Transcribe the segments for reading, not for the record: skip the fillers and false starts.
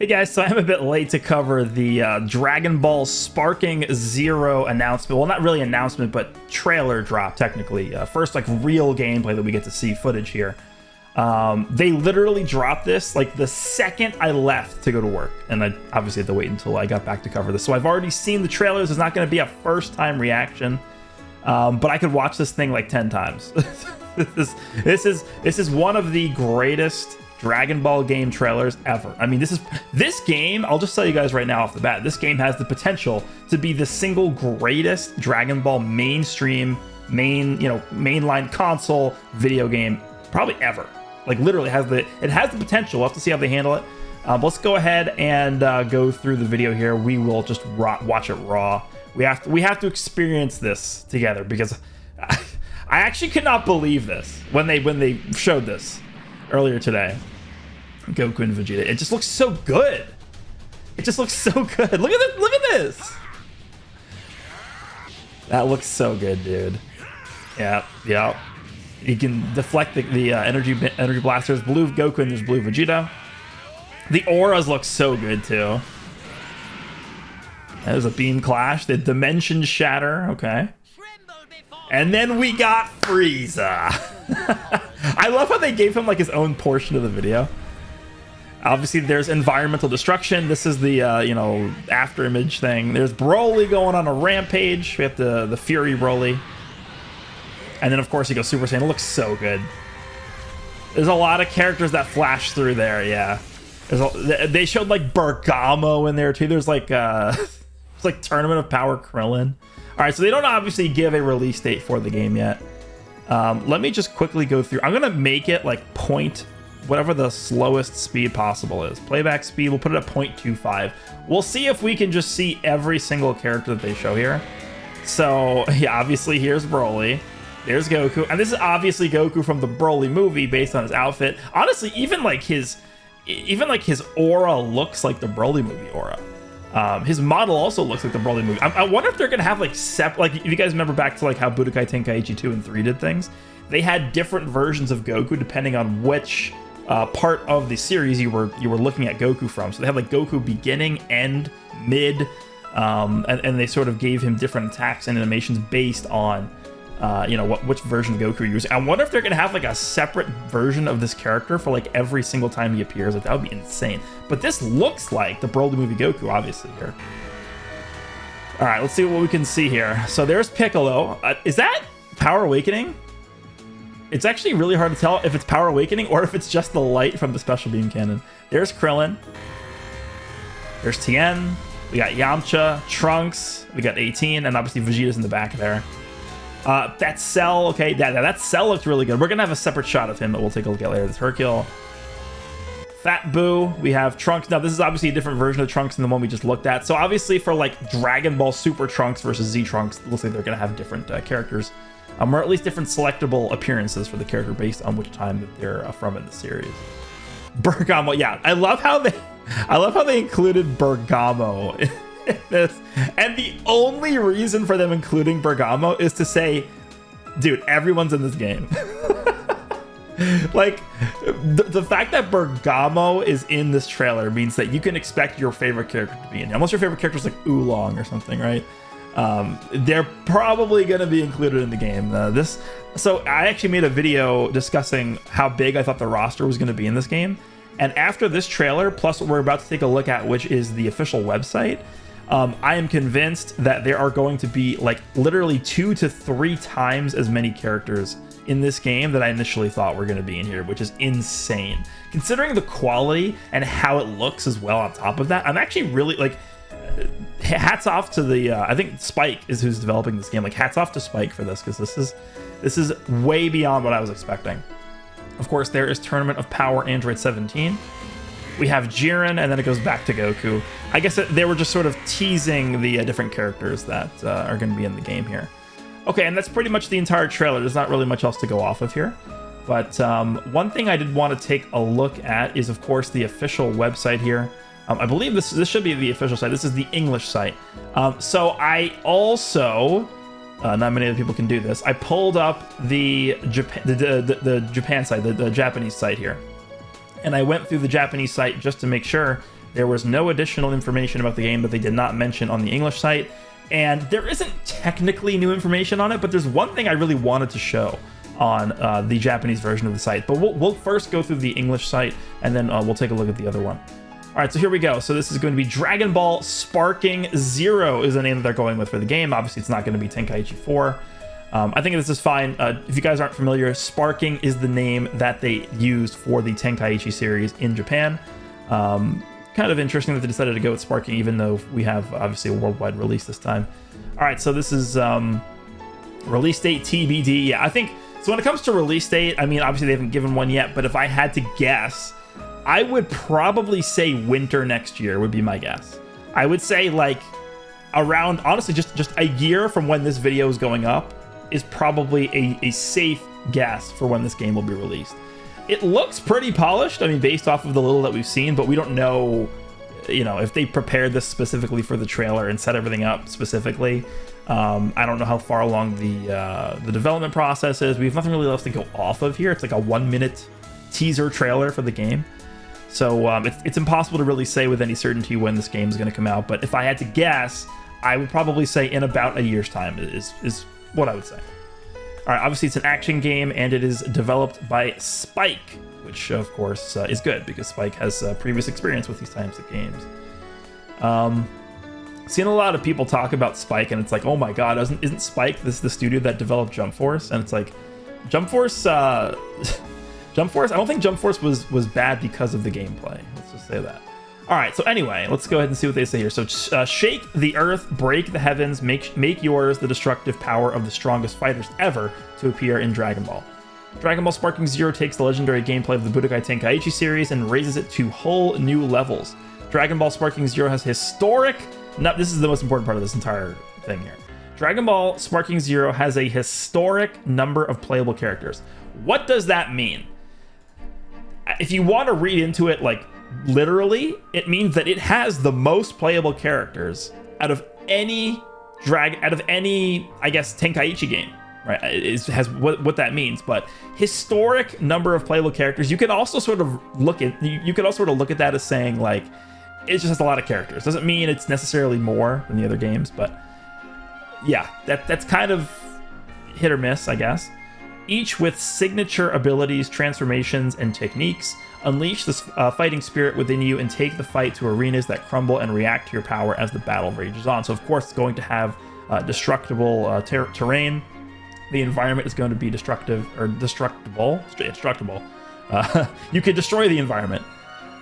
Hey guys, so I'm a bit late to cover the Dragon Ball Sparking Zero announcement. Well, not really announcement, but trailer drop, technically. First, like, real gameplay that we get to see footage here. They literally dropped this, like, the second I left to go to work. And I obviously had to wait until I got back to cover this. So I've already seen the trailers. It's not going to be a first-time reaction. But I could watch this thing, like, 10 times. This is one of the greatest Dragon Ball game trailers ever. I mean, this game, I'll just tell you guys right now off the bat, this game has the potential to be the single greatest Dragon Ball mainstream, mainline console video game probably ever. Like, literally it has the potential. We'll have to see how they handle it. Let's go ahead and go through the video here. We will just watch it raw. We have to experience this together, because I actually could not believe this when they showed this earlier today. Goku and Vegeta. It just looks so good. It just looks so good. Look at this. Look at this. That looks so good, dude. Yeah. You can deflect the energy blasters. Blue Goku and there's blue Vegeta. The auras look so good too. There's a beam clash. The dimension shatter. Okay. And then we got Frieza. I love how they gave him like his own portion of the video. Obviously, there's environmental destruction. This is the after image thing. There's Broly going on a rampage. We have the Fury Broly. And then, of course, he goes Super Saiyan. It looks so good. There's a lot of characters that flash through there, yeah. They showed, like, Bergamo in there, too. There's, like, it's like Tournament of Power Krillin. All right, so they don't obviously give a release date for the game yet. Let me just quickly go through. I'm going to make it, like, whatever the slowest speed possible is. Playback speed, we'll put it at 0.25. We'll see if we can just see every single character that they show here. So, yeah, obviously, here's Broly. There's Goku. And this is obviously Goku from the Broly movie based on his outfit. Honestly, even his aura looks like the Broly movie aura. His model also looks like the Broly movie. I wonder if they're going to have, like, if you guys remember back to, like, how Budokai Tenkaichi 2 and 3 did things. They had different versions of Goku depending on which part of the series you were looking at Goku from. So they have, like, Goku beginning, end, mid, and they sort of gave him different attacks and animations based on which version of Goku you're using. I wonder if they're gonna have, like, a separate version of this character for, like, every single time he appears. Like, that would be insane. But this looks like the Broly movie Goku, obviously, here. All right, let's see what we can see here. So there's Piccolo. Is that Power Awakening? It's actually really hard to tell if it's Power Awakening or if it's just the light from the Special Beam Cannon. There's Krillin. There's Tien. We got Yamcha, Trunks. We got 18, and obviously Vegeta's in the back there. That Cell, okay, that Cell looked really good. We're gonna have a separate shot of him that we'll take a look at later. There's Hercule. Fat Boo. We have Trunks. Now, this is obviously a different version of Trunks than the one we just looked at. So obviously for, like, Dragon Ball Super Trunks versus Z Trunks, it looks like they're gonna have different characters. Or at least different selectable appearances for the character based on which time that they're from in the series. Bergamo, yeah, I love how they included Bergamo in this, and the only reason for them including Bergamo is to say, dude, everyone's in this game. Like, the fact that Bergamo is in this trailer means that you can expect your favorite character to be in it. Unless your favorite character is like Oolong or something, right? They're probably going to be included in the game. So I actually made a video discussing how big I thought the roster was going to be in this game. And after this trailer, plus what we're about to take a look at, which is the official website, I am convinced that there are going to be, like, literally 2 to 3 times as many characters in this game that I initially thought were going to be in here, which is insane. Considering the quality and how it looks as well on top of that, I'm actually really, like, hats off to the I think Spike is who's developing this game. Like, hats off to Spike for this, because this is way beyond what I was expecting. Of course, there is Tournament of Power Android 17. We have Jiren, and then it goes back to Goku. I guess they were just sort of teasing the different characters that are going to be in the game here. Okay, and that's pretty much the entire trailer. There's not really much else to go off of here. But one thing I did want to take a look at is, of course, the official website here. I believe this should be the official site. This is the English site. So I also, not many other people can do this, I pulled up the Japan site, the Japanese site here. And I went through the Japanese site just to make sure There was no additional information about the game that they did not mention on the English site, and there isn't technically new information on it, but there's one thing I really wanted to show on the Japanese version of the site. But we'll first go through the English site, and then we'll take a look at the other one. All right, so here we go. So this is going to be Dragon Ball Sparking Zero is the name that they're going with for the game. Obviously, it's not going to be Tenkaichi 4. I think this is fine. If you guys aren't familiar, Sparking is the name that they used for the Tenkaichi series in Japan. Kind of interesting that they decided to go with Sparking, even though we have, obviously, a worldwide release this time. All right, so this is release date TBD. Yeah, I think, so when it comes to release date, I mean, obviously, they haven't given one yet, but if I had to guess, I would probably say winter next year would be my guess. I would say like around, honestly, just a year from when this video is going up is probably a safe guess for when this game will be released. It looks pretty polished, I mean, based off of the little that we've seen, but we don't know, you know, if they prepared this specifically for the trailer and set everything up specifically. I don't know how far along the development process is. We have nothing really else to go off of here. It's like a 1-minute teaser trailer for the game. So it's impossible to really say with any certainty when this game is going to come out. But if I had to guess, I would probably say in about a year's time is what I would say. All right, obviously it's an action game, and it is developed by Spike, which of course is good because Spike has previous experience with these types of games. Seen a lot of people talk about Spike, and it's like, oh my god, isn't Spike this the studio that developed Jump Force? And it's like, Jump Force. Jump Force, I don't think Jump Force was bad because of the gameplay. Let's just say that. All right, so anyway, let's go ahead and see what they say here. So shake the earth, break the heavens, make yours the destructive power of the strongest fighters ever to appear in Dragon Ball. Dragon Ball Sparking Zero takes the legendary gameplay of the Budokai Tenkaichi series and raises it to whole new levels. Dragon Ball Sparking Zero has historic... this is the most important part of this entire thing here. Dragon Ball Sparking Zero has a historic number of playable characters. What does that mean? If you want to read into it like literally, it means that it has the most playable characters out of any I guess Tenkaichi game, right? It has what that means. But historic number of playable characters, you can also sort of look at that as saying like it just has a lot of characters. Doesn't mean it's necessarily more than the other games, but yeah, that's kind of hit or miss, I guess. Each with signature abilities, transformations, and techniques. Unleash this fighting spirit within you and take the fight to arenas that crumble and react to your power as the battle rages on. So, of course, it's going to have destructible terrain. The environment is going to be destructible. You could destroy the environment.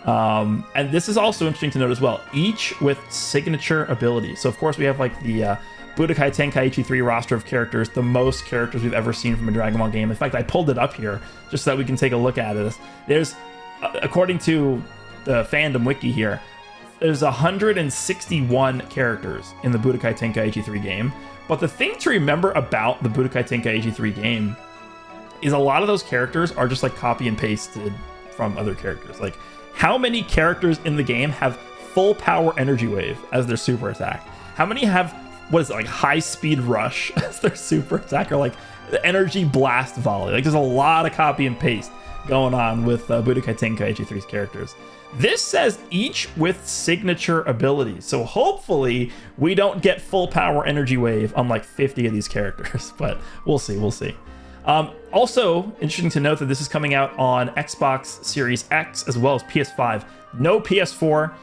And this is also interesting to note as well. Each with signature abilities. So, of course, we have like the... Budokai Tenkaichi 3 roster of characters, the most characters we've ever seen from a Dragon Ball game. In fact, I pulled it up here just so that we can take a look at it. There's, according to the fandom wiki here, there's 161 characters in the Budokai Tenkaichi 3 game. But the thing to remember about the Budokai Tenkaichi 3 game is a lot of those characters are just like copy and pasted from other characters. Like, how many characters in the game have full power energy wave as their super attack? How many have... what is it, like high speed rush as their super attack, or like the energy blast volley? Like there's a lot of copy and paste going on with Budokai Tenkaichi 3's characters. This says each with signature abilities, so hopefully we don't get full power energy wave on like 50 of these characters, but we'll see. Also interesting to note that this is coming out on Xbox Series X as well as PS5. No PS4.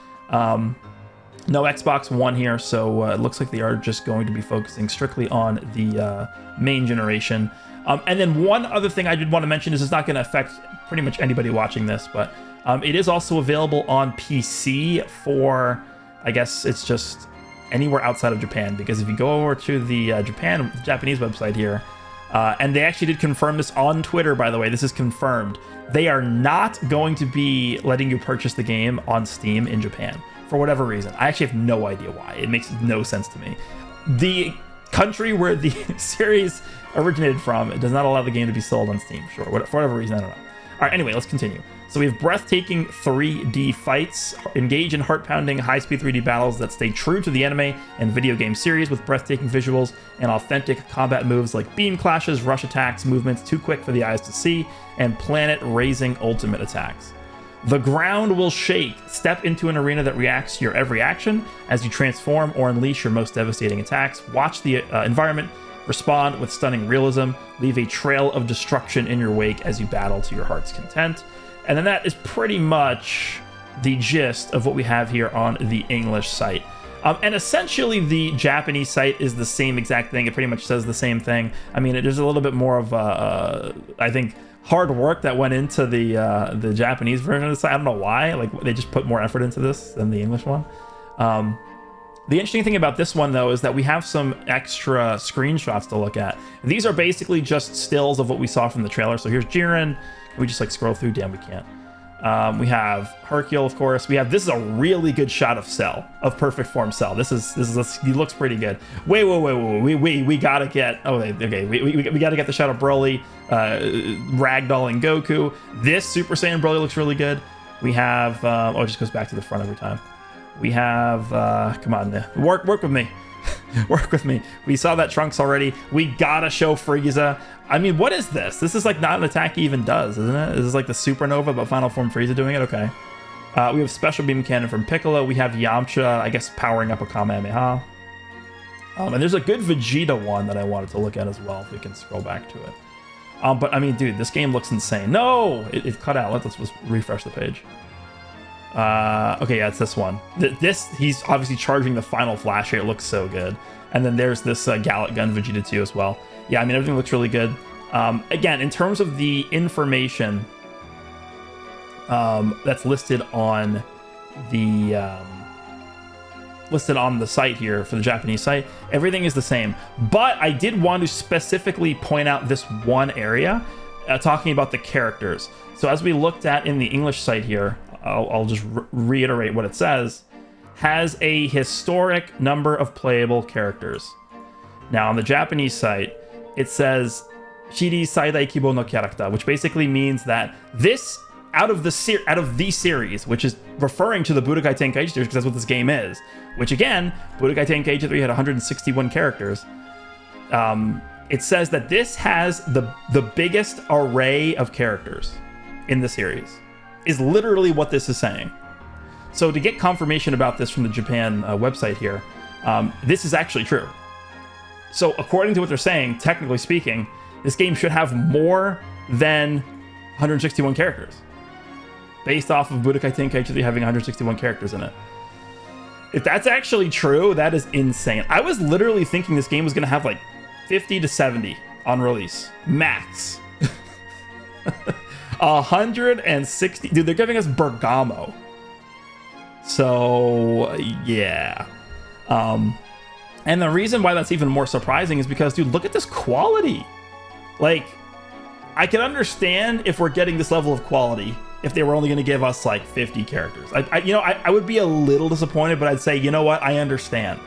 No Xbox One here, so it looks like they are just going to be focusing strictly on the main generation. And then one other thing I did want to mention is it's not going to affect pretty much anybody watching this, but it is also available on PC for, I guess it's just anywhere outside of Japan, because if you go over to the Japanese website here, and they actually did confirm this on Twitter, by the way, this is confirmed, they are not going to be letting you purchase the game on Steam in Japan. For whatever reason. I actually have no idea why. It makes no sense to me. The country where the series originated from, it does not allow the game to be sold on Steam. Sure, for whatever reason, I don't know. All right, anyway, let's continue. So we have breathtaking 3D fights. Engage in heart-pounding, high-speed 3D battles that stay true to the anime and video game series with breathtaking visuals and authentic combat moves like beam clashes, rush attacks, movements too quick for the eyes to see, and planet-raising ultimate attacks. The ground will shake. Step into an arena that reacts to your every action as you transform or unleash your most devastating attacks. Watch the environment respond with stunning realism. Leave a trail of destruction in your wake as you battle to your heart's content. And then that is pretty much the gist of what we have here on the English site. And essentially the Japanese site is the same exact thing. It pretty much says the same thing. I mean, there's a little bit more of, I think, hard work that went into the Japanese version of the site. I don't know why. Like, they just put more effort into this than the English one. The interesting thing about this one, though, is that we have some extra screenshots to look at. These are basically just stills of what we saw from the trailer. So here's Jiren. Can we just like scroll through? Damn, we can't. We have Hercule, of course. This is a really good shot of Cell, of perfect form Cell. He looks pretty good. Wait, we gotta get, okay, we gotta get the shot of Broly, ragdolling Goku. This Super Saiyan Broly looks really good. We have, it just goes back to the front every time. We have, come on, work with me. Work with me. We saw that Trunks already. We gotta show Frieza. I mean, what is this? This is like not an attack he even does, isn't it? This is like the Supernova, but Final Form Frieza doing it? Okay. We have Special Beam Cannon from Piccolo. We have Yamcha, I guess, powering up a Kamehameha. And there's a good Vegeta one that I wanted to look at as well, if we can scroll back to it. But I mean, dude, this game looks insane. No! It cut out. Let's refresh the page. Okay, yeah, it's this one. He's obviously charging the final flash here. It looks so good. And then there's this Gallic Gun Vegeta 2 as well. Yeah, I mean, everything looks really good. Again, in terms of the information that's listed on the site here for the Japanese site, everything is the same. But I did want to specifically point out this one area, talking about the characters. So as we looked at in the English site here, I'll just reiterate what it says, has a historic number of playable characters. Now on the Japanese site, it says Shiri Saidai Kibo no Character, which basically means that this, out of the series, which is referring to the Budokai Tenkaichi series, because that's what this game is, which again, Budokai Tenkaichi 3 had 161 characters. It says that this has the biggest array of characters in the series, is literally what this is saying. So to get confirmation about this from the Japan website here, this is actually true. So according to what they're saying, technically speaking, this game should have more than 161 characters, based off of Budokai Tenkaichi having 161 characters in it. If that's actually true, that is insane. I was literally thinking this game was going to have like 50 to 70 on release, max. 160, dude, they're giving us Bergamo. So yeah. And the reason why that's even more surprising is because, dude, look at this quality. Like, I can understand if we're getting this level of quality if they were only going to give us like 50 characters. I would be a little disappointed, but I'd say, you know what? I understand.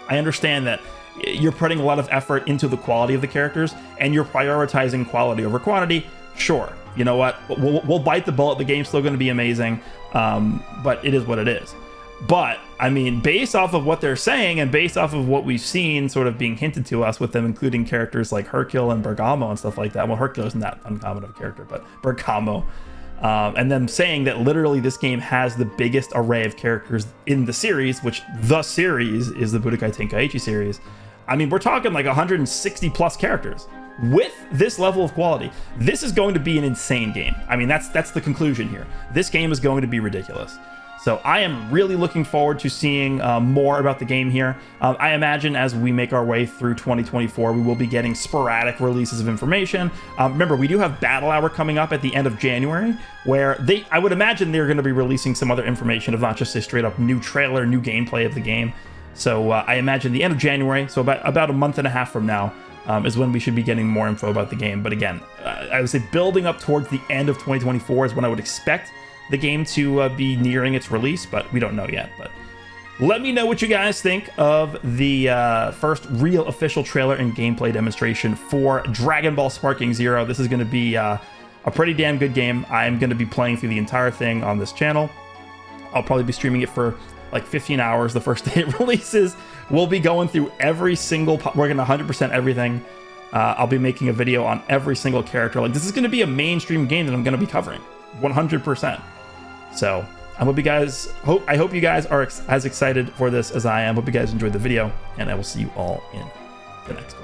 I understand that you're putting a lot of effort into the quality of the characters and you're prioritizing quality over quantity. Sure. You know what? We'll bite the bullet. The game's still going to be amazing. But it is what it is. But, I mean, based off of what they're saying and based off of what we've seen sort of being hinted to us with them including characters like Hercule and Bergamo and stuff like that. Well, Hercule isn't that uncommon of a character, but Bergamo. And them saying that literally this game has the biggest array of characters in the series, which the series is the Budokai Tenkaichi series. I mean, we're talking like 160 plus characters. With this level of quality, this is going to be an insane game. I mean, that's the conclusion here. This game is going to be ridiculous. So I am really looking forward to seeing more about the game here. I imagine as we make our way through 2024, we will be getting sporadic releases of information. Remember, we do have Battle Hour coming up at the end of January, where I would imagine they're going to be releasing some other information of not just a straight up new trailer, new gameplay of the game. So I imagine the end of January, so about a month and a half from now, is when we should be getting more info about the game. But again, I would say building up towards the end of 2024 is when I would expect the game to be nearing its release, but we don't know yet. But let me know what you guys think of the first real official trailer and gameplay demonstration for Dragon Ball Sparking Zero. This is going to be a pretty damn good game. I'm going to be playing through the entire thing on this channel. I'll probably be streaming it for like 15 hours the first day it releases. We'll be going through every single, we're going to 100% everything. I'll be making a video on every single character. Like, this is going to be a mainstream game that I'm going to be covering 100%. So I hope you guys are as excited for this as I am. Hope you guys enjoyed the video, and I will see you all in the next one.